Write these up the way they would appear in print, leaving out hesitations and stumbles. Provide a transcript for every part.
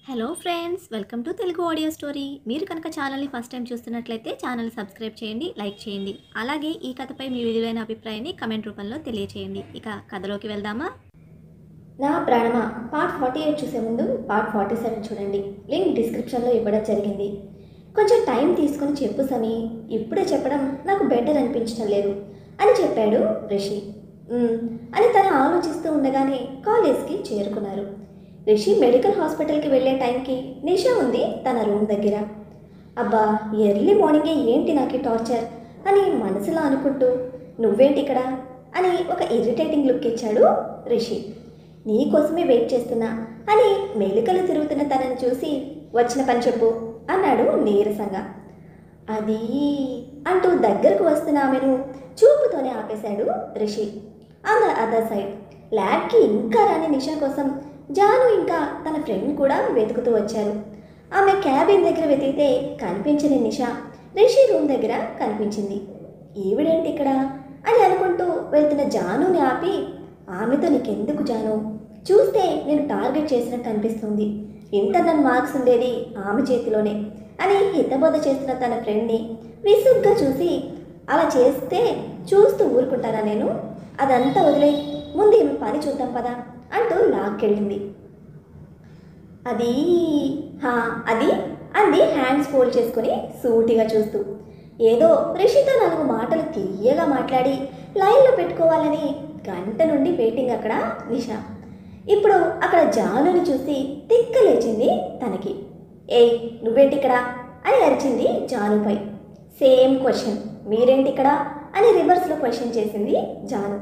Hello friends, welcome to Telugu audio story. మీరు కనుక ఛానల్ని ఫస్ట్ టైం చూస్తున్నట్లయితే ఛానల్ సబ్స్క్రైబ్ చేయండి, లైక్ చేయండి. అలాగే ఈ కథపై మీ విలువైన అభిప్రాయాన్ని కమెంట్ రూపంలో తెలియచేయండి. ఇక కథలోకి వెళ్దామా? నా ప్రాణమా పార్ట్ 48 చూసే ముందు పార్ట్ 47 చూడండి. లింక్ డిస్క్రిప్షన్లో ఇవ్వడం జరిగింది. కొంచెం టైం తీసుకొని చెప్పు సమీ, ఇప్పుడే చెప్పడం నాకు బెటర్ అనిపించడం లేదు అని చెప్పాడు రిషి. అని తను ఆలోచిస్తూ ఉండగానే కాలేజ్కి చేరుకున్నారు. రిషి మెడికల్ హాస్పిటల్కి వెళ్ళే టైంకి నిషా ఉంది తన రూమ్ దగ్గర. అబ్బా, ఎర్లీ మార్నింగే ఏంటి నాకు టార్చర్ అని మనసులో అనుకుంటూ, నువ్వేంటి ఇక్కడ అని ఒక ఇరిటేటింగ్ లుక్ ఇచ్చాడు రిషి. నీకోసమే వెయిట్ చేస్తున్నా అని మెలికలు తిరుగుతున్న తనని చూసి, వచ్చిన పని చెప్పు అన్నాడు నీరసంగా. అది అంటూ దగ్గరకు వస్తున్న ఆమెను చూపుతోనే ఆపేశాడు Rishi. On the other side ల్యాబ్కి ఇంకా రాని నిషా కోసం జాను ఇంకా తన ఫ్రెండ్ కూడా వెతుకుతూ వచ్చారు. ఆమె క్యాబిన్ దగ్గర వెతికితే కనిపించని నిషా రిషి రూమ్ దగ్గర కనిపించింది. ఈవిడేంటి ఇక్కడ అని అనుకుంటూ వెళ్తున్న జానుని ఆపి, ఆమెతో నీకెందుకు జాను, చూస్తే నేను టార్గెట్ చేసినట్టు అనిపిస్తుంది, ఇంటర్నల్ మార్క్స్ ఉండేది ఆమె చేతిలోనే అని హితబోధ చేస్తున్న తన ఫ్రెండ్ని విసుగ్గా చూసి, అలా చేస్తే చూస్తూ ఊరుకుంటానా నేను, అదంతా వదిలే, ముందు ఏమి పని చూద్దాం పదా అంటూ లాక్కెళ్ళింది. అది అది అంది హ్యాండ్స్ ఫోల్డ్ చేసుకుని సూటిగా చూస్తూ. ఏదో రిషితో 4 మాటలు తీయగా మాట్లాడి లైన్లో పెట్టుకోవాలని గంట నుండి వెయిటింగ్ అక్కడ నిషా. ఇప్పుడు అక్కడ జానుని చూసి తిక్క లేచింది తనకి. ఏయ్, నువ్వేంటి ఇక్కడ అని అరిచింది జానుపై. సేమ్ క్వశ్చన్, మీరేంటి ఇక్కడ అని రివర్స్లో క్వశ్చన్ చేసింది జాను.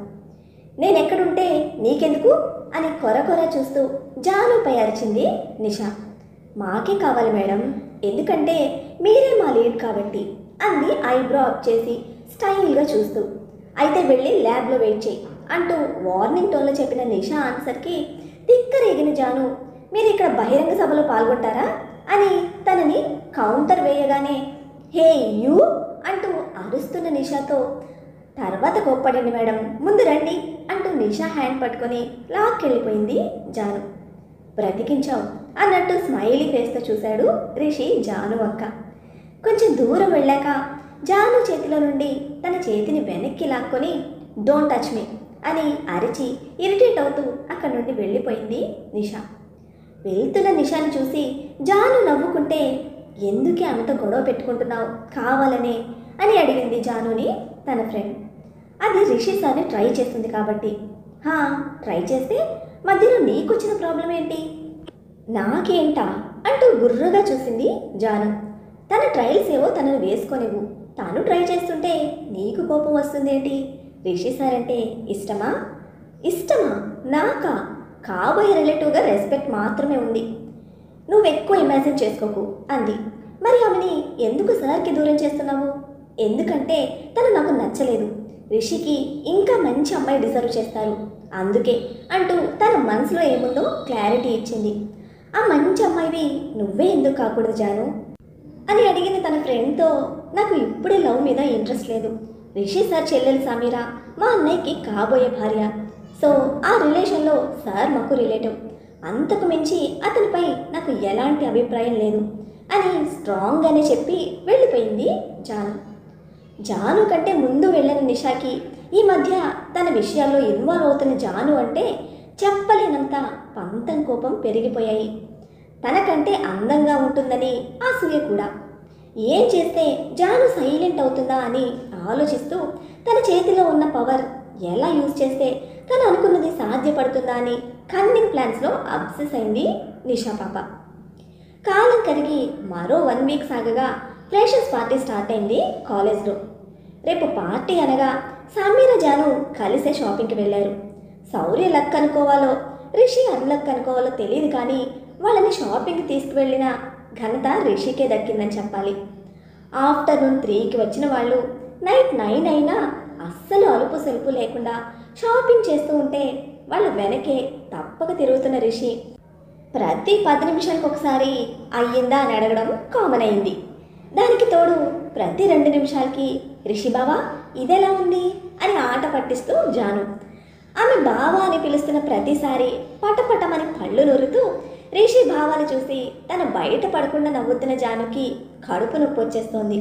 నేనెక్కడుంటే నీకెందుకు అని కొర చూస్తూ జానుపై అరిచింది నిషా. మాకే కావాలి మేడం, ఎందుకంటే మీరే మా లీడ్ కాబట్టి అంది ఐబ్రో అప్ చేసి స్టైల్గా చూస్తూ. అయితే వెళ్ళి ల్యాబ్లో వెయిట్ చేయి అంటూ వార్నింగ్ టోన్లో చెప్పిన నిషా ఆన్సర్కి తిక్కరేగిన జాను, మీరు ఇక్కడ బహిరంగ సభలో పాల్గొంటారా అని తనని కౌంటర్ వేయగానే, హే యూ అంటూ అరుస్తున్న నిషాతో, తర్వాత కోప్పడండి మేడం, ముందు రండి అంటూ నిషా హ్యాండ్ పట్టుకొని లాక్కెళ్ళిపోయింది జాను. బ్రతికించావు అన్నట్టు స్మైలీ ఫేస్తో చూశాడు రిషి జాను అక్క. కొంచెం దూరం వెళ్ళాక జాను చేతిలో నుండి తన చేతిని వెనక్కి లాక్కొని, డోంట్ టచ్ మీ అని అరిచి ఇరిటేట్ అవుతూ అక్కడి నుండి వెళ్ళిపోయింది నిషా. వెళ్తున్న నిషాని చూసి జాను నవ్వుకుంటే, ఎందుకే ఆమెతో గొడవ పెట్టుకుంటున్నావు కావాలనే అని అడిగింది జానుని తన ఫ్రెండ్. అది రిషి సార్ని ట్రై చేస్తుంది కాబట్టి. ట్రై చేస్తే మధ్యలో నీకొచ్చిన ప్రాబ్లం ఏంటి? నాకేంటా అంటూ గుర్రుగా చూసింది జాను. తన ట్రయల్స్ ఏవో తనను వేసుకొనివ్వు, తాను ట్రై చేస్తుంటే నీకు కోపం వస్తుందేంటి? రిషి సార్ అంటే ఇష్టమా? నాకా? కాబోయే రిలేటివ్గా రెస్పెక్ట్ మాత్రమే ఉంది, నువ్వు ఎక్కువ ఇమాజిన్ చేసుకోకు అంది. మరి ఆమెని ఎందుకు సార్కి దూరం చేస్తున్నావు? ఎందుకంటే తను నాకు నచ్చలేదు, రిషికి ఇంకా మంచి అమ్మాయి డిజర్వ్ చేస్తారు, అందుకే అంటూ తన మనసులో ఏముందో క్లారిటీ ఇచ్చింది. ఆ మంచి అమ్మాయివి నువ్వే ఎందుకు కాకూడదు జాను అని అడిగిన తన ఫ్రెండ్తో, నాకు ఇప్పుడే లవ్ మీద ఇంట్రెస్ట్ లేదు, రిషి సార్ చెల్లెలు సమీరా మా అన్నయ్యకి కాబోయే భార్య, సో ఆ రిలేషన్లో సార్ మాకు రిలేటివ్, అంతకు మించి అతనిపై నాకు ఎలాంటి అభిప్రాయం లేదు అని స్ట్రాంగ్గానే చెప్పి వెళ్ళిపోయింది జాను. జాను కంటే ముందు వెళ్ళిన నిషాకి ఈ మధ్య తన విషయాల్లో ఇన్వాల్వ్ అవుతున్న జాను అంటే చెప్పలేనంత పంతం కోపం పెరిగిపోయాయి. తనకంటే అందంగా ఉంటుందని అసూయ కూడా. ఏం చేస్తే జాను సైలెంట్ అవుతుందా అని ఆలోచిస్తూ తన చేతిలో ఉన్న పవర్ ఎలా యూజ్ చేస్తే తను అనుకున్నది సాధ్యపడుతుందా అని కన్నింగ్ ప్లాన్స్లో అబ్సెస్ అయింది నిషా పాప. కాలం కరిగి మరో 1 వీక్ సాగగా ఫ్రెషర్స్ పార్టీ స్టార్ట్ అయింది కాలేజ్లో. రేపు పార్టీ అనగా సమీర జాను కలిసే షాపింగ్కి వెళ్ళారు. శౌర్య లక్ అనుకోవాలో రిషి అన్లక్ అనుకోవాలో తెలియదు, కానీ వాళ్ళని షాపింగ్కి తీసుకువెళ్ళిన ఘనత రిషికే దక్కిందని చెప్పాలి. ఆఫ్టర్నూన్ 3కి వచ్చిన వాళ్ళు నైట్ 9 అయినా అస్సలు అలుపు సెలుపు లేకుండా షాపింగ్ చేస్తూ ఉంటే వాళ్ళ వెనకే తప్పక తిరుగుతున్న రిషి ప్రతి 10 నిమిషాలకు ఒకసారి అయ్యిందా అని అడగడం కామన్ అయింది. దానికి తోడు ప్రతి 2 నిమిషాలకి రిషి బావా ఇదెలా ఉంది అని ఆట పట్టిస్తూ జాను. ఆమె బావా అని పిలుస్తున్న ప్రతిసారి పటపటమని పళ్ళు నొరుతూ రిషి భావాలు చూసి తన బయట పడకుండా నవ్వుతున్న జానుకి కడుపు నొప్పి వచ్చేస్తోంది.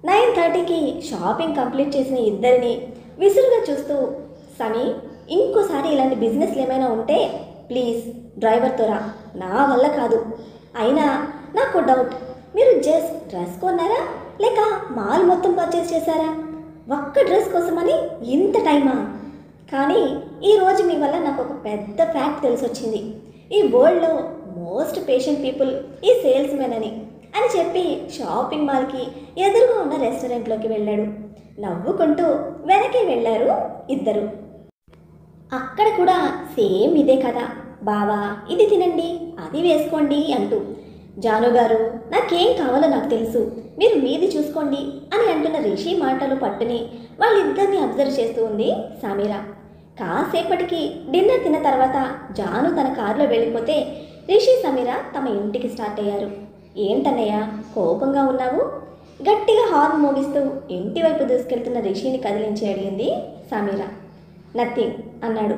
9:30కి షాపింగ్ కంప్లీట్ చేసిన ఇద్దరిని విసురుగా చూస్తూ, సమీ, ఇంకోసారి ఇలాంటి బిజినెస్లు ఏమైనా ఉంటే ప్లీజ్ డ్రైవర్తో రా, నా వల్ల కాదు. అయినా నాకు డౌట్, మీరు జస్ట్ డ్రెస్ కొన్నారా లేక మాల్ మొత్తం పర్చేస్ చేశారా? ఒక్క డ్రెస్ కోసమని ఇంత టైమా? కానీ ఈరోజు మీ వల్ల నాకు ఒక పెద్ద ఫ్యాక్ట్ తెలిసొచ్చింది. ఈ వరల్డ్లో మోస్ట్ పేషెంట్ పీపుల్ ఈ సేల్స్ మెన్ అని చెప్పి షాపింగ్ మాల్కి ఎదురుగా ఉన్న రెస్టారెంట్లోకి వెళ్ళాడు. నవ్వుకుంటూ వెనక్కి వెళ్ళారు ఇద్దరు. అక్కడ కూడా సేమ్ ఇదే కదా, బావా ఇది తినండి, అది వేసుకోండి అంటూ, జాను గారు నాకేం కావాలో నాకు తెలుసు, మీరు మీది చూసుకోండి అని అంటున్న రిషి మాటలు పట్టుని వాళ్ళిద్దరిని అబ్జర్వ్ చేస్తూ ఉంది సమీర. కాసేపటికి డిన్నర్ తిన్న తర్వాత జాను తన కారులో వెళ్ళిపోతే రిషి సమీర తమ ఇంటికి స్టార్ట్ అయ్యారు. ఏంటన్నయ్య కోపంగా ఉన్నావు? గట్టిగా హార్న్ మోగిస్తూ ఇంటి వైపు దూసుకెళ్తున్న రిషిని కదిలించి అడిగింది సమీర. నథింగ్ అన్నాడు.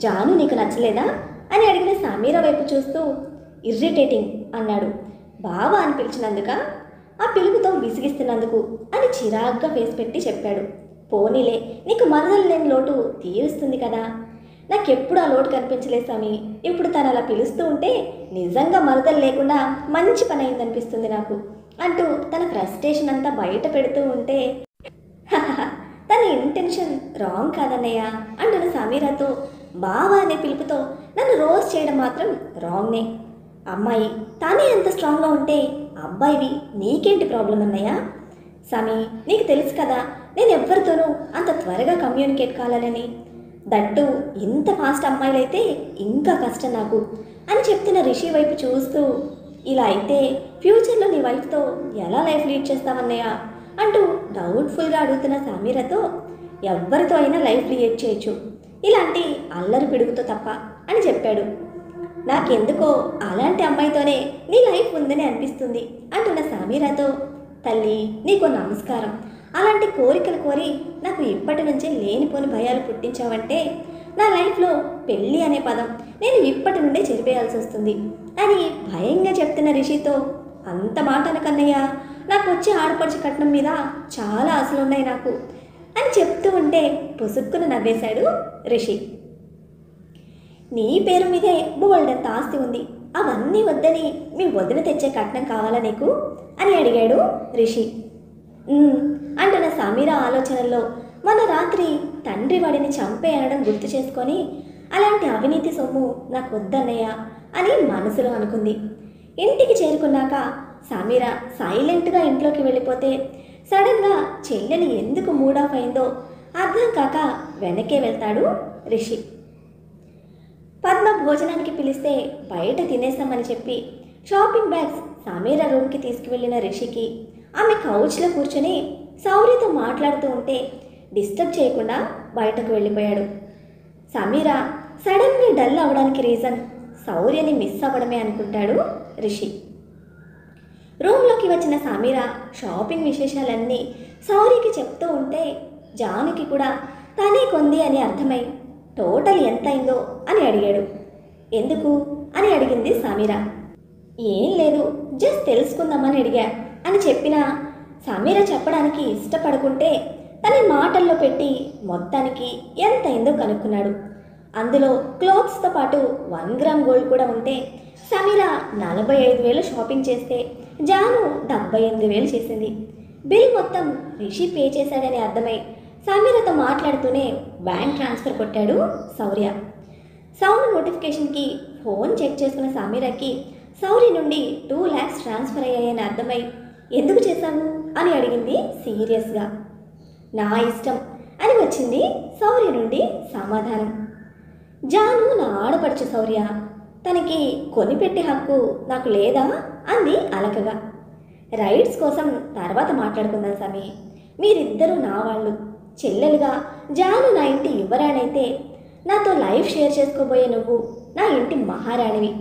జాను నీకు నచ్చలేదా అని అడిగిన సమీర వైపు చూస్తూ ఇర్రిటేటింగ్ అన్నాడు. బావా అని పిలిచినందుక, ఆ పిలుపుతో విసిగిస్తున్నందుకు అని చిరాగ్గా ఫేస్ పెట్టి చెప్పాడు. పోనీలే, నీకు మరదలు లేని లోటు తీరుస్తుంది కదా. నాకెప్పుడు ఆ లోటు కనిపించలేదు సమీ. ఇప్పుడు తను అలా పిలుస్తూ ఉంటే నిజంగా మరదలు లేకుండా మంచి పని అయిందనిపిస్తుంది నాకు అంటూ తన ఫ్రస్ట్రేషన్ అంతా బయట పెడుతూ ఉంటే, తన ఇంటెన్షన్ రాంగ్ కాదన్నయ్య అంటున్న సమీరతో, బావా అనే పిలుపుతో నన్ను రోస్ట్ చేయడం మాత్రం రాంగ్నే. అమ్మాయి తానే ఎంత స్ట్రాంగ్గా ఉంటే అబ్బాయివి నీకేంటి ప్రాబ్లం అన్నయ్య? సమీ, నీకు తెలుసు కదా నేను ఎవరితోనూ అంత త్వరగా కమ్యూనికేట్ కావాలని. దట్టు ఇంత ఫాస్ట్ అమ్మాయిలైతే ఇంకా కష్టం నాకు అని చెప్తున్న రిషి వైపు చూస్తూ, ఇలా అయితే ఫ్యూచర్లో నీ వైఫ్తో ఎలా లైఫ్ లీడ్ చేస్తావన్నయ్య అంటూ డౌట్ఫుల్గా అడుగుతున్న సమీరతో, ఎవరితో అయినా లైఫ్ లీడ్ చేయొచ్చు, ఇలాంటి అల్లరి పిడుగుతో తప్ప అని చెప్పాడు. నాకెందుకో అలాంటి అమ్మాయితోనే నీ లైఫ్ ఉందని అనిపిస్తుంది అంటున్న సమీరతో, తల్లి నీకు నమస్కారం, అలాంటి కోరికలు కోరి నాకు ఇప్పటి నుంచే లేనిపోని భయాలు పుట్టించావంటే నా లైఫ్లో పెళ్ళి అనే పదం నేను ఇప్పటి నుండే చెరిపేయాల్సి వస్తుంది అని భయంగా చెప్తున్న రిషితో, అంత మాట అనకన్నయ్య, నాకు వచ్చే ఆడపడుచు కట్నం మీద చాలా ఆశలున్నాయి నాకు అని చెప్తూ ఉంటే పుసుక్కున నవ్వేశాడు రిషి. నీ పేరు మీదే బోల్డంత ఆస్తి ఉంది, అవన్నీ వద్దని మీ వదిన తెచ్చే కట్నం కావాలా నీకు అని అడిగాడు రిషి. అంటున్న సమీర ఆలోచనల్లో మన రాత్రి తండ్రి వాడిని చంపేయడం గుర్తు చేసుకొని, అలాంటి అవినీతి సొమ్ము నాకు వద్దన్నయ్య అని మనసులో అనుకుంది. ఇంటికి చేరుకున్నాక సమీర సైలెంట్గా ఇంట్లోకి వెళ్ళిపోతే సడన్గా చెల్లెలు ఎందుకు మూడ్ ఆఫ్ అయిందో అర్థం కాక వెనకే వెళ్తాడు రిషి. పద్మ భోజనానికి పిలిస్తే బయట తినేస్తామని చెప్పి షాపింగ్ బ్యాగ్స్ సమీర రూమ్కి తీసుకువెళ్ళిన రిషికి ఆమె కౌచ్లో కూర్చొని సౌర్యతో మాట్లాడుతూ ఉంటే డిస్టర్బ్ చేయకుండా బయటకు వెళ్ళిపోయాడు. సమీర సడన్గా డల్ అవ్వడానికి రీజన్ సౌర్యని మిస్ అవ్వడమే అనుకుంటాడు రిషి. రూమ్లోకి వచ్చిన సమీర షాపింగ్ విశేషాలన్నీ సౌర్యకి చెప్తూ ఉంటే జానుకి కూడా తనే కొంది అని అర్థమై టోటల్ ఎంత అయిందో అని అడిగాడు. ఎందుకు అని అడిగింది సమీర. ఏం లేదు, జస్ట్ తెలుసుకుందామని అడిగా అని చెప్పిన సమీర చెప్పడానికి ఇష్టపడుకుంటే తన మాటల్లో పెట్టి మొత్తానికి ఎంత అయిందో కనుక్కున్నాడు. అందులో క్లోత్స్తో పాటు 1 గ్రామ్ గోల్డ్ కూడా ఉంటే సమీర 45,000 షాపింగ్ చేస్తే జాను 78,000 చేసింది. బిల్ మొత్తం రిషి పే చేశాడని అర్థమై సమీరతో మాట్లాడుతూనే బ్యాంక్ ట్రాన్స్ఫర్ కొట్టాడు సౌర్య. సౌండ్ నోటిఫికేషన్కి ఫోన్ చెక్ చేసుకున్న సమీరకి సౌర్య నుండి 2 lakhs ట్రాన్స్ఫర్ అయ్యాయని అర్థమై ఎందుకు చేశావు అని అడిగింది సీరియస్గా. నా ఇష్టం అని వచ్చింది సౌర్య నుండి సమాధానం. జాను నా ఆడపడుచు సౌర్య, తనకి కొనిపెట్టే హక్కు నాకు లేదా అంది అలకగా. రైడ్స్ కోసం తర్వాత మాట్లాడుకుందాం సమీ, మీరిద్దరూ నా వాళ్ళు. చెల్లెలుగా జాను నా ఇంటి యువరాణైతే నాతో లైఫ్ షేర్ చేసుకోబోయే నువ్వు నా ఇంటి మహారాణివి.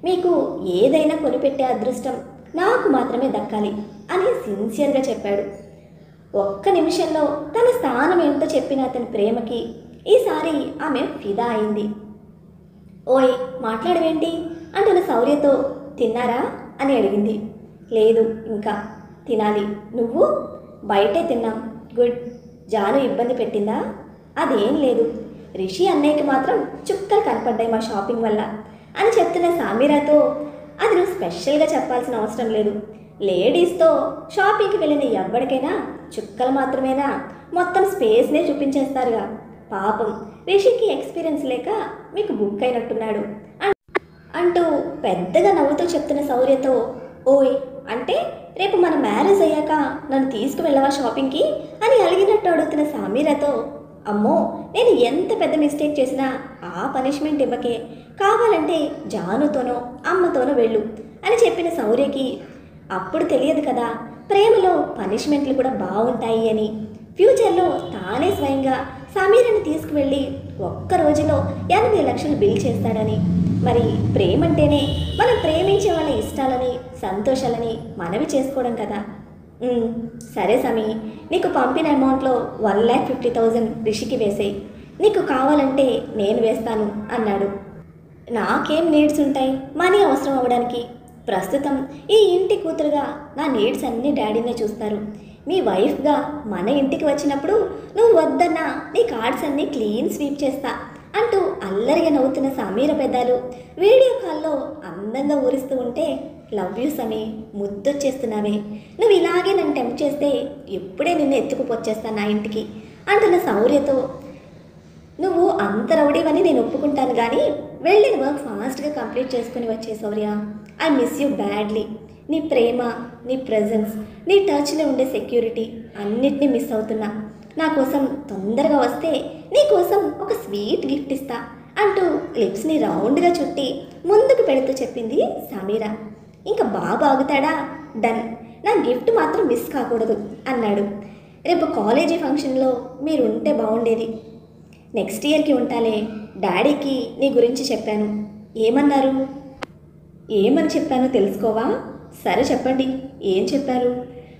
మీకు ఏదైనా కొనిపెట్టే అదృష్టం నాకు మాత్రమే దక్కాలి అని సిన్సియర్గా చెప్పాడు. ఒక్క నిమిషంలో తన స్థానం ఏంటో చెప్పిన అతని ప్రేమకి ఈసారి ఆమె ఫిదా అయింది. ఓయ్ మాట్లాడవేంటి అంటున్న శౌర్యతో తిన్నారా అని అడిగింది. లేదు ఇంకా తినాలి. నువ్వు? బయటే తిన్నాం. గుడ్. జాను ఇబ్బంది పెట్టిందా? అదేం లేదు. రిషి అన్నయ్యకి మాత్రం చుక్కలు కనపడ్డాయి మా షాపింగ్ వల్ల అని చెప్తున్న సామీరాతో, అది నువ్వు స్పెషల్గా చెప్పాల్సిన అవసరం లేదు. లేడీస్తో షాపింగ్కి వెళ్ళిన ఎవ్వడికైనా చుక్కలు మాత్రమేనా, మొత్తం స్పేస్నే చూపించేస్తారుగా. పాపం రిషికి ఎక్స్పీరియన్స్ లేక మీకు బుక్ అయినట్టున్నాడు అంటూ పెద్దగా నవ్వుతూ చెప్తున్న శౌర్యతో, ఓయ్ అంటే రేపు మన మ్యారేజ్ అయ్యాక నన్ను తీసుకువెళ్ళవా షాపింగ్కి అని అలిగినట్టు అడుగుతున్న సామీరాతో, అమ్మో నేను ఎంత పెద్ద మిస్టేక్ చేసినా ఆ పనిష్మెంట్ ఇవ్వకే, కావాలంటే జానుతోనో అమ్మతోనో వెళ్ళు అని చెప్పిన శౌర్యకి అప్పుడు తెలియదు కదా ప్రేమలో పనిష్మెంట్లు కూడా బాగుంటాయి అని. ఫ్యూచర్లో తానే స్వయంగా సమీరని తీసుకువెళ్ళి ఒక్క రోజులో 80 లక్షలు బిల్ చేస్తాడని. మరి ప్రేమంటేనే మనం ప్రేమించే వాళ్ళ ఇష్టాలని సంతోషాలని మనవి చేసుకోవడం కదా. సరే సమీ, నీకు పంపిన అమౌంట్లో 1,50,000 రిషికి వేసేయి. నీకు కావాలంటే నేను వేస్తాను అన్నాడు. నాకేం నీడ్స్ ఉంటాయి మనీ అవసరం అవ్వడానికి? ప్రస్తుతం ఈ ఇంటి కూతురుగా నా నీడ్స్ అన్నీ డాడీనే చూస్తారు. మీ వైఫ్గా మన ఇంటికి వచ్చినప్పుడు నువ్వు వద్దన్నా నీ కార్డ్స్ అన్నీ క్లీన్ స్వీప్ చేస్తా అంటూ అల్లరిగా నవ్వుతున్న సమీర పెద్దాలు వీడియో కాల్లో అందంగా ఊరిస్తూ ఉంటే, లవ్ యూ సమీ, ముద్దొచ్చేస్తున్నావే, నువ్వు ఇలాగే నన్ను టెంప్ట్ చేస్తే ఎప్పుడే నిన్ను ఎత్తుకుపోచ్చేస్తాను నా ఇంటికి అంటున్న శౌర్యతో, నువ్వు అంత రౌడీవని నేను ఒప్పుకుంటాను కానీ వెళ్ళిన వర్క్ ఫాస్ట్గా కంప్లీట్ చేసుకుని వచ్చే Shourya. I miss you badly. నీ ప్రేమ, నీ ప్రెజెన్స్, నీ టచ్లో ఉండే సెక్యూరిటీ అన్నిటినీ మిస్ అవుతున్నా. నా కోసం తొందరగా వస్తే నీ కోసం ఒక స్వీట్ గిఫ్ట్ ఇస్తా అంటూ లిప్స్ని రౌండ్గా చుట్టి ముందుకు పెడుతూ చెప్పింది సమీర. ఇంకా బాగా ఆగుతాడా? డన్, నా గిఫ్ట్ మాత్రం మిస్ కాకూడదు అన్నాడు. రేపు కాలేజీ ఫంక్షన్లో మీరు ఉంటే బాగుండేది. నెక్స్ట్ ఇయర్కి ఉంటాలే. డాడీకి నీ గురించి చెప్పాను. ఏమన్నారు? ఏమని చెప్పానో తెలుసుకోవా? సరే చెప్పండి, ఏం చెప్పారు?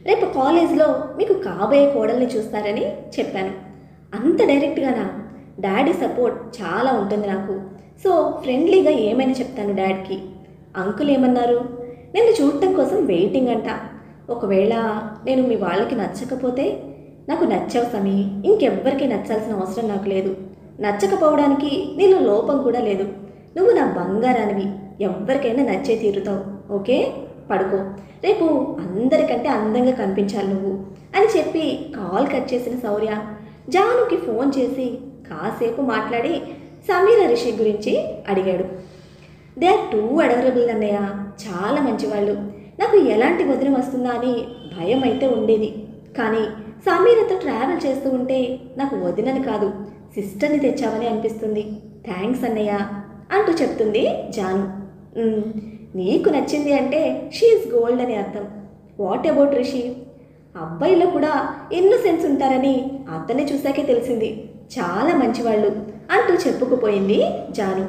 రేపు కాలేజ్లో మీకు కాబోయే కోడల్ని చూస్తారని చెప్పాను. అంత డైరెక్ట్గానా? డాడీ సపోర్ట్ చాలా ఉంటుంది నాకు. సో ఫ్రెండ్లీగా ఏమైనా చెప్తాను డాడీకి. అంకుల్ ఏమన్నారు? నిన్ను చూడటం కోసం వెయిటింగ్ అంట. ఒకవేళ నేను మీ వాళ్ళకి నచ్చకపోతే? నాకు నచ్చావు సమీ, ఇంకెవ్వరికి నచ్చాల్సిన అవసరం నాకు లేదు. నచ్చకపోవడానికి నీలో లోపం కూడా లేదు. నువ్వు నా బంగారానివి, ఎవ్వరికైనా నచ్చే తీరుతావు. ఓకే, పడుకో. రేపు అందరికంటే అందంగా కనిపించాలి నువ్వు అని చెప్పి కాల్ కట్ చేసిన శౌర్య జానుకి ఫోన్ చేసి కాసేపు మాట్లాడి సమీర రిషి గురించి అడిగాడు. దే ఆర్ టూ అడవరబుల్ అన్నయ్య, చాలా మంచివాళ్ళు. నాకు ఎలాంటి వదిన వస్తుందా అని భయం అయితే ఉండేది. కానీ సమీరతో ట్రావెల్ చేస్తూ ఉంటే నాకు వదినని కాదు సిస్టర్ని తెచ్చావని అనిపిస్తుంది. థ్యాంక్స్ అన్నయ్య అంటూ చెప్తుంది జాను. నీకు నచ్చింది అంటే షీఈస్ గోల్డ్ అని అర్థం. What about Rishi? అబ్బాయిలో కూడా ఇన్నోసెన్స్ ఉంటారని అతన్ని చూసాకే తెలిసింది. చాలా మంచివాళ్ళు అంటూ చెప్పుకుపోయింది జాను.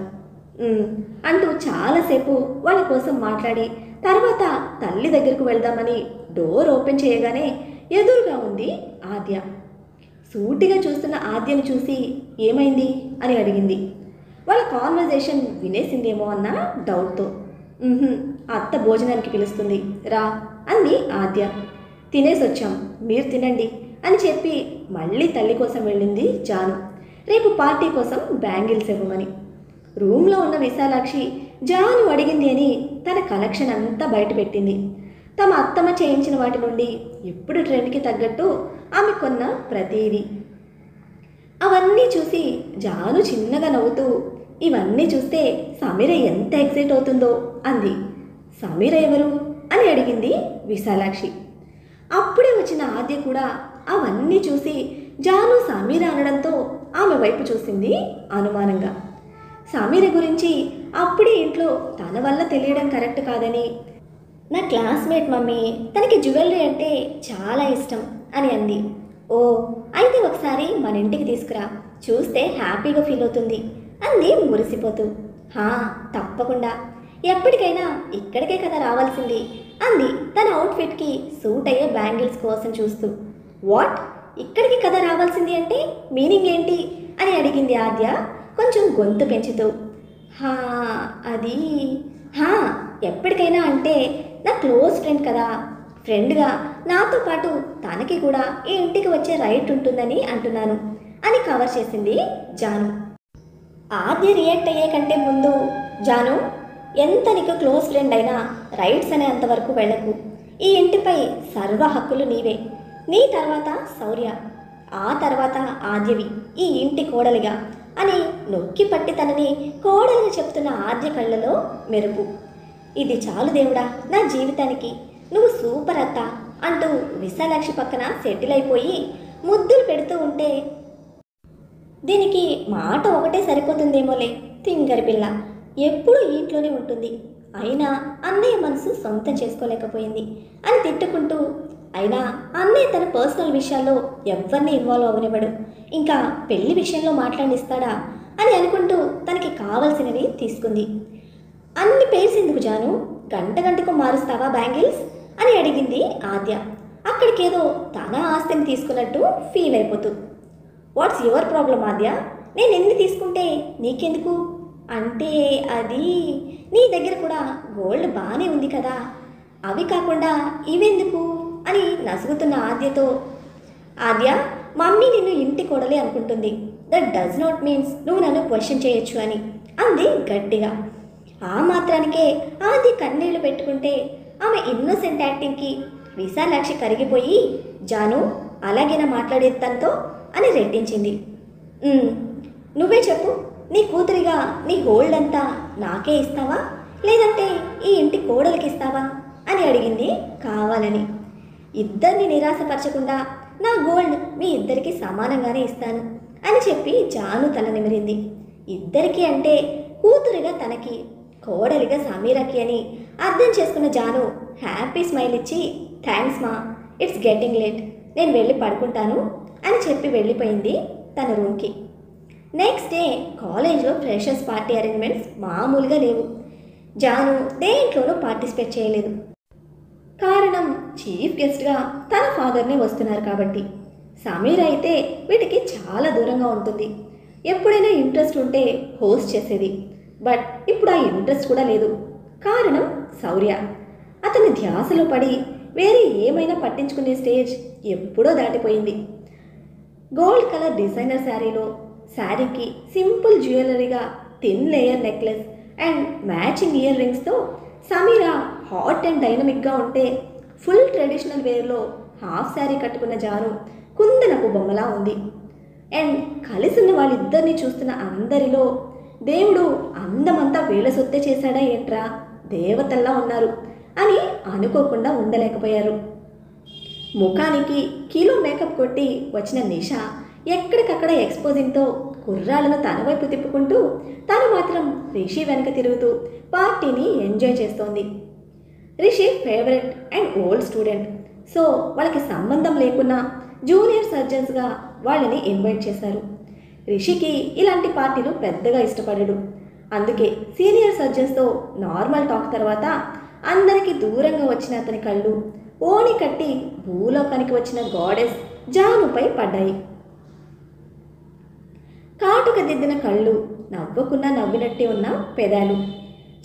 అంటూ చాలాసేపు వాళ్ళ కోసం మాట్లాడి తర్వాత తల్లి దగ్గరకు వెళ్దామని డోర్ ఓపెన్ చేయగానే ఎదురుగా ఉంది ఆద్య. సూటిగా చూస్తున్న ఆద్యను చూసి ఏమైంది అని అడిగింది. వాళ్ళ కాన్వర్జేషన్ వినేసిందేమో అన్న డౌట్తో. అత్త భోజనానికి పిలుస్తుంది రా అంది ఆద్య. తినేసి వచ్చాం, మీరు తినండి అని చెప్పి మళ్ళీ తల్లి కోసం వెళ్ళింది జాను. రేపు పార్టీ కోసం బ్యాంగిల్స్ ఇవ్వమని. రూమ్లో ఉన్న విశాలాక్షి జాను అడిగింది అని తన కలెక్షన్ అంతా బయటపెట్టింది. తమ అత్తమ్మ చేయించిన వాటి నుండి ఎప్పుడు ట్రెండ్కి తగ్గట్టు ఆమె కొన్న ప్రతీది. అవన్నీ చూసి జాను చిన్నగా నవ్వుతూ, ఇవన్నీ చూస్తే సమీర ఎంత ఎక్సైట్ అవుతుందో అంది. సమీర ఎవరు అని అడిగింది విశాలాక్షి. అప్పుడే వచ్చిన ఆద్య కూడా అవన్నీ చూసి జాను సమీర అనడంతో ఆమె వైపు చూసింది అనుమానంగా. సమీర గురించి అప్పుడే ఇంట్లో తన వల్ల తెలియడం కరెక్ట్ కాదని, నా క్లాస్మేట్ మమ్మీ, తనకి జ్యువెలరీ అంటే చాలా ఇష్టం అని అంది. ఓ అయితే ఒకసారి మన ఇంటికి తీసుకురా, చూస్తే హ్యాపీగా ఫీల్ అవుతుంది అంది మురిసిపోతూ. తప్పకుండా, ఎప్పటికైనా ఇక్కడికే కదా రావాల్సింది అంది తన అవుట్ఫిట్కి సూట్ అయ్యే బ్యాంగిల్స్ కోసం చూస్తూ. వాట్, ఇక్కడికి కదా రావాల్సింది అంటే మీనింగ్ ఏంటి అని అడిగింది ఆద్య కొంచెం గొంతు పెంచుతూ. హా, అది హా, ఎప్పటికైనా అంటే నా క్లోజ్ ఫ్రెండ్ కదా. ఫ్రెండ్గా నాతో పాటు తనకి కూడా ఈ ఇంటికి వచ్చే రైట్ ఉంటుందని అంటున్నాను అని కవర్ చేసింది జాను. ఆద్య రియాక్ట్ అయ్యే కంటే ముందు, జాను, ఎంత నీకు క్లోజ్ ఫ్రెండ్ అయినా రైట్స్ అనే అంతవరకు వెళ్ళకు. ఈ ఇంటిపై సర్వ హక్కులు నీవే. నీ తర్వాత శౌర్య, ఆ తర్వాత ఆద్యవి ఈ ఇంటి కోడలిగా అని నొక్కి పట్టి తనని కోడలిగా చెప్తున్న ఆద్య కళ్ళలో మెరుపు. ఇది చాలు దేవుడా నా జీవితానికి, నువ్వు సూపర్ అత్త అంటూ విశాలాక్షి పక్కన సెటిల్ అయిపోయి ముద్దులు పెడుతూ ఉంటే, దీనికి మాట ఒకటే సరిపోతుందేమోలే, తింగరి పిల్ల ఎప్పుడు ఇంట్లోనే ఉంటుంది, అయినా అన్నయ్య మనసు సొంతం చేసుకోలేకపోయింది అని తిట్టుకుంటూ, అయినా అన్నయ్య తన పర్సనల్ విషయాల్లో ఎవరిని ఇన్వాల్వ్ అవనివ్వడు, ఇంకా పెళ్లి విషయంలో మాట్లాడిస్తాడా అని అనుకుంటూ తనకి కావలసినవి తీసుకుంది. అన్ని పేర్స్ ఎందుకు జాను, గంట గంటకు మారుస్తావా బ్యాంగిల్స్ అని అడిగింది ఆద్య. అక్కడికేదో తన ఆస్తిని తీసుకున్నట్టు ఫీల్ అయిపోతూ. వాట్స్ యువర్ ప్రాబ్లం ఆద్య, నేను ఎన్ని తీసుకుంటే నీకెందుకు అంటే, అది నీ దగ్గర కూడా గోల్డ్ బాగానే ఉంది కదా, అవి కాకుండా ఇవెందుకు అని నసుగుతున్న ఆద్యతో, ఆద్య మమ్మీ నిన్ను ఇంటి కోడలే అనుకుంటుంది, దట్ డస్ నాట్ మీన్స్ నువ్వు నన్ను క్వశ్చన్ చేయొచ్చు అని అంది గట్టిగా. ఆ మాత్రానికే ఆద్య కన్నీళ్లు పెట్టుకుంటే ఆమె ఇన్నోసెంట్ యాక్టింగ్కి విశాలాక్షి కరిగిపోయి, జాను అలాగేనా మాట్లాడేది తనతో అని రెట్టించింది. నువ్వే చెప్పు, నీ కూతురిగా నీ గోల్డ్ అంతా నాకే ఇస్తావా లేదంటే ఈ ఇంటి కోడలికి ఇస్తావా అని అడిగింది కావాలని. ఇద్దరిని నిరాశపరచకుండా నా గోల్డ్ మీ ఇద్దరికి సమానంగానే ఇస్తాను అని చెప్పి జాను తల నిమిరింది. ఇద్దరికి అంటే కూతురిగా తనకి, కోడలిగా సమీరకి అని అర్థం చేసుకున్న జాను హ్యాపీ స్మైల్ ఇచ్చి, థ్యాంక్స్ మా, ఇట్స్ గెటింగ్ లేట్, నేను వెళ్ళి పడుకుంటాను అని చెప్పి వెళ్ళిపోయింది తన రూమ్కి. నెక్స్ట్ డే కాలేజ్లో ఫ్రెషర్స్ పార్టీ అరేంజ్మెంట్స్ మామూలుగా లేవు. జాను దేంట్లోనూ పార్టిసిపేట్ చేయలేదు. కారణం చీఫ్ గెస్ట్గా తన ఫాదర్నే వస్తున్నారు కాబట్టి. సమీర అయితే వీటికి చాలా దూరంగా ఉంటుంది. ఎప్పుడైనా ఇంట్రెస్ట్ ఉంటే హోస్ట్ చేసేది, బట్ ఇప్పుడు ఆ ఇంట్రెస్ట్ కూడా లేదు. కారణం శౌర్య. అతని ధ్యాసలో పడి వేరే ఏమైనా పట్టించుకునే స్టేజ్ ఎప్పుడో దాటిపోయింది. గోల్డ్ కలర్ డిజైనర్ శారీకి సింపుల్ జ్యువెలరీగా thin layer necklace and matching ear రింగ్స్తో సమీర హాట్ అండ్ డైనమిక్గా ఉంటే, ఫుల్ ట్రెడిషనల్ వేర్లో హాఫ్ శారీ కట్టుకున్న జాను కుందనపు బొమ్మలా ఉంది. అండ్ కలిసిన వాళ్ళిద్దరినీ చూస్తున్న అందరిలో దేవుడు అందమంతా వీళ్ళ సొత్తే చేశాడా ఏంట్రా, దేవతల్లా ఉన్నారు అని అనుకోకుండా ఉండలేకపోయారు. ముఖానికి కిలో మేకప్ కొట్టి వచ్చిన నిషా ఎక్కడికక్కడ ఎక్స్పోజింగ్తో కుర్రాళ్ళను తన వైపు తిప్పుకుంటూ, తను మాత్రం రిషి వెనక తిరుగుతూ పార్టీని ఎంజాయ్ చేస్తోంది. Rishi favourite and old student, so వాళ్ళకి సంబంధం లేకున్నా జూనియర్ సర్జన్స్గా వాళ్ళని ఇన్వైట్ చేశారు. రిషికి ఇలాంటి పార్టీలు పెద్దగా ఇష్టపడడు. అందుకే సీనియర్ సర్జన్స్తో నార్మల్ టాక్ తర్వాత అందరికీ దూరంగా వచ్చిన అతని కళ్ళు ఓణి కట్టి భూలోకానికి వచ్చిన గాడెస్ జానుపై పడ్డాయి. కాటుక దిద్దిన కళ్ళు, నవ్వకున్నా నవ్వినట్టే ఉన్న పెదాలు,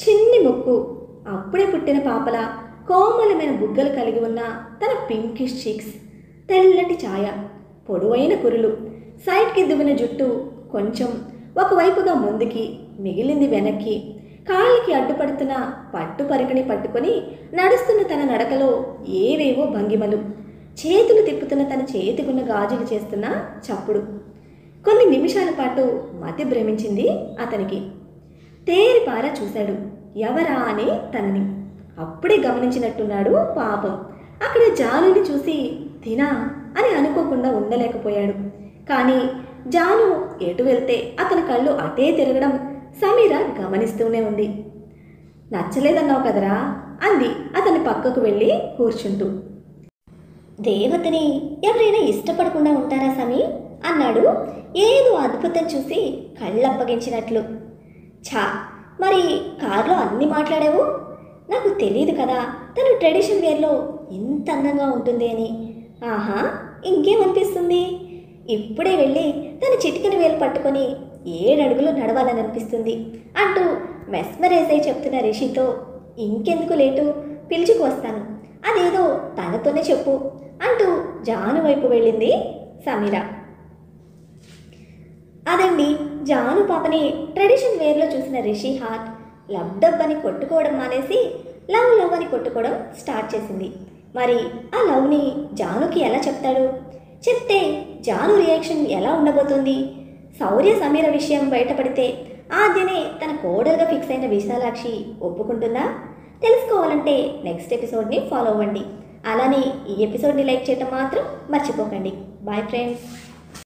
చిన్ని ముక్కు, అప్పుడే పుట్టిన పాపల కోమలమైన బుగ్గలు కలిగి ఉన్న తన పింకిష్ చీక్స్, తెల్లటి ఛాయ, పొడవైన కురులు, సైడ్కి దువ్విన జుట్టు కొంచెం ఒకవైపుగా ముందుకి మిగిలింది వెనక్కి, కాళ్ళకి అడ్డుపడుతున్న పట్టు పరికని పట్టుకొని నడుస్తున్న తన నడకలో ఏవేవో భంగిమలు, చేతులు తిప్పుతున్న తన చేతికున్న గాజులు చేస్తున్న చప్పుడు. కొన్ని నిమిషాల పాటు మతి భ్రమించింది అతనికి. తేరిపారా చూశాడు ఎవరా అని తనని. అప్పుడే గమనించినట్టున్నాడు పాపం. అక్కడ జానుని చూసి తినా అని అనుకోకుండా ఉండలేకపోయాడు. కానీ జాను ఎటు వెళ్తే అతని కళ్ళు అటే తిరగడం సమీర గమనిస్తూనే ఉంది. నచ్చలేదన్నావు కదరా అంది అతని పక్కకు వెళ్ళి కూర్చుంటూ. దేవతని ఎవరైనా ఇష్టపడకుండా ఉంటారా సమీ అన్నాడు ఏదో అద్భుతం చూసి కళ్ళప్పగించినట్లు. ఛా, మరి కారులో అన్నీ మాట్లాడావు, నాకు తెలియదు కదా తను ట్రెడిషనల్ వేర్లో ఇంత అందంగా ఉంటుంది అని. ఆహా, ఇంకేమనిపిస్తుంది, ఇప్పుడే వెళ్ళి తన చిటికెన వేలు పట్టుకొని 7 అడుగులు నడవాలని అనిపిస్తుంది అంటూ మెస్మరైజ్ అయి చెప్తున్న రిషితో ఇంకెందుకు లేటు, పిలుచుకు వస్తాను, అదేదో తనతోనే చెప్పు అంటూ జాను వైపు వెళ్ళింది సమీర. అదండి జాను పాపని ట్రెడిషన్ వేర్లో చూసిన రిషి హార్ట్ లబ్డబ్ అని కొట్టుకోవడం మానేసి లవ్ లవ్ అని కొట్టుకోవడం స్టార్ట్ చేసింది. మరి ఆ లవ్ని జానుకి ఎలా చెప్తాడు? చెప్తే జాను రియాక్షన్ ఎలా ఉండబోతుంది? శౌర్య సమీర విషయం బయటపడితే ఆద్యనే తన కోడలుగా ఫిక్స్ అయిన విశాలాక్షి ఒప్పుకుంటుందా? తెలుసుకోవాలంటే నెక్స్ట్ ఎపిసోడ్ని ఫాలో అవ్వండి. అలానే ఈ ఎపిసోడ్ని లైక్ చేయడం మాత్రం మర్చిపోకండి. Bye friends.